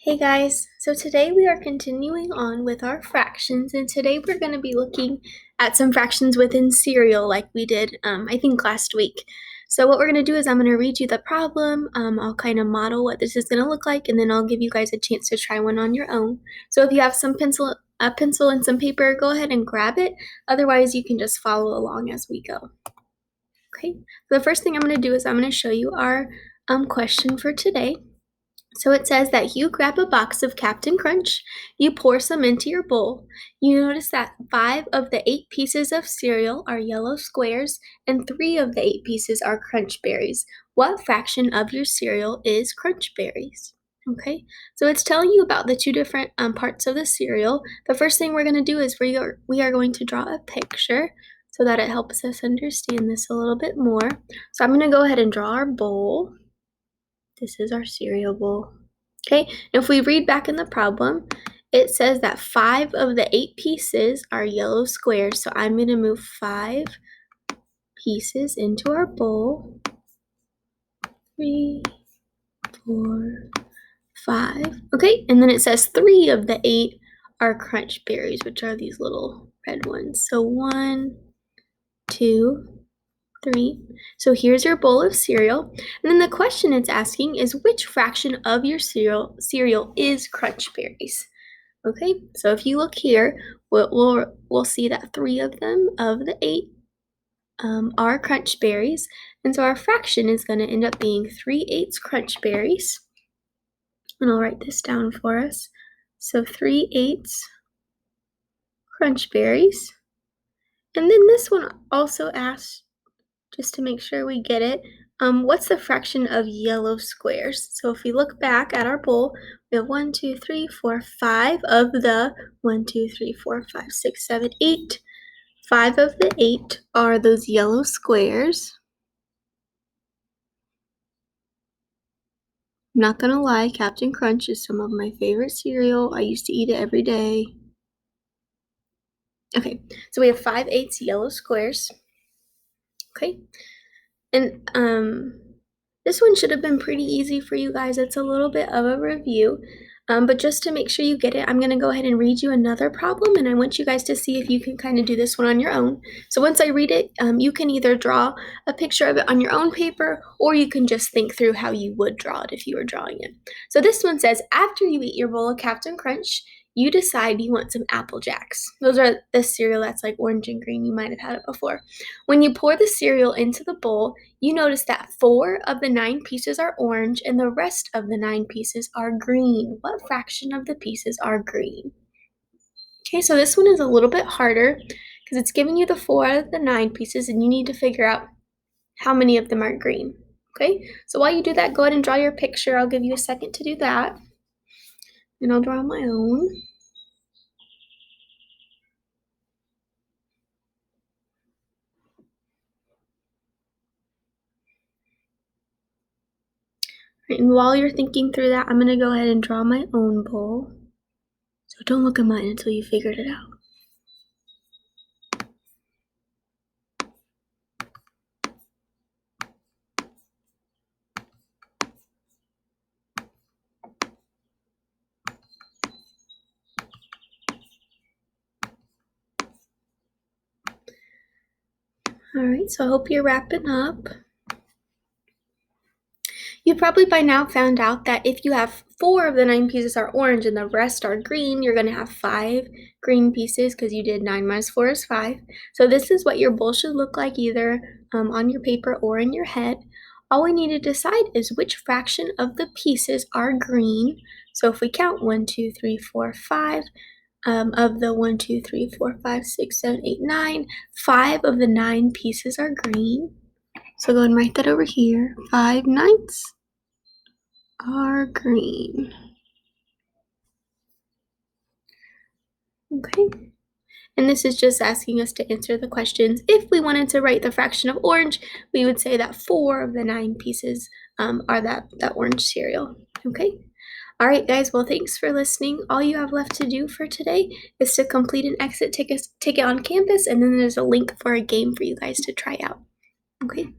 Hey guys, so today we are continuing on with our fractions, and today we're going to be looking at some fractions within cereal like we did, I think last week. So what we're going to do is I'm going to read you the problem, I'll kind of model what this is going to look like, and then I'll give you guys a chance to try one on your own. So if you have a pencil and some paper, go ahead and grab it. Otherwise, you can just follow along as we go. Okay, so the first thing I'm going to do is I'm going to show you our question for today. So it says that you grab a box of Captain Crunch, you pour some into your bowl. You notice that 5 of the 8 pieces of cereal are yellow squares and 3 of the 8 pieces are Crunch Berries. What fraction of your cereal is Crunch Berries? Okay, so it's telling you about the two different parts of the cereal. The first thing we're going to do is we are going to draw a picture so that it helps us understand this a little bit more. So I'm going to go ahead and draw our bowl. This is our cereal bowl. Okay, if we read back in the problem, it says that 5 of the 8 pieces are yellow squares. So I'm going to move 5 pieces into our bowl. 3, 4, 5. Okay, and then it says 3 of the 8 are Crunch Berries, which are these little red ones. So 1, 2, 3. So here's your bowl of cereal. And then the question it's asking is which fraction of your cereal is Crunch Berries? Okay, so if you look here, we'll see that 3 of them of the 8 are Crunch Berries. And so our fraction is going to end up being 3/8 Crunch Berries. And I'll write this down for us. So 3/8 Crunch Berries. And then this one also asks, just to make sure we get it, what's the fraction of yellow squares? So if we look back at our bowl, we have 1, 2, 3, 4, 5 of the 1, 2, 3, 4, 5, 6, 7, 8. 5 of the 8 are those yellow squares. I'm not gonna lie, Captain Crunch is some of my favorite cereal. I used to eat it every day. Okay, so we have 5/8 yellow squares. Okay, and this one should have been pretty easy for you guys. It's a little bit of a review, but just to make sure you get it, I'm going to go ahead and read you another problem, and I want you guys to see if you can kind of do this one on your own. So once I read it, you can either draw a picture of it on your own paper, or you can just think through how you would draw it if you were drawing it. So this one says, after you eat your bowl of Captain Crunch, you decide you want some Apple Jacks. Those are the cereal that's like orange and green. You might have had it before. When you pour the cereal into the bowl, you notice that 4 of the 9 pieces are orange and the rest of the 9 pieces are green. What fraction of the pieces are green? Okay, so this one is a little bit harder because it's giving you the 4 out of the 9 pieces and you need to figure out how many of them are green. Okay, so while you do that, go ahead and draw your picture. I'll give you a second to do that. And I'll draw my own. Right, and while you're thinking through that, I'm going to go ahead and draw my own bowl. So don't look at mine until you figured it out. All right, so I hope you're wrapping up. You probably by now found out that if you have 4 of the 9 pieces are orange and the rest are green, you're going to have 5 green pieces because you did 9 minus 4 is 5. So this is what your bowl should look like either on your paper or in your head. All we need to decide is which fraction of the pieces are green. So if we count 1, 2, 3, 4, 5, of the 1, 2, 3, 4, 5, 6, 7, 8, 9, 5 of the 9 pieces are green. So go and write that over here. 5/9 are green. Okay. And this is just asking us to answer the questions. If we wanted to write the fraction of orange, we would say that 4 of the 9 pieces are that orange cereal. Okay. All right, guys. Well, thanks for listening. All you have left to do for today is to complete an exit ticket on campus, and then there's a link for a game for you guys to try out. Okay.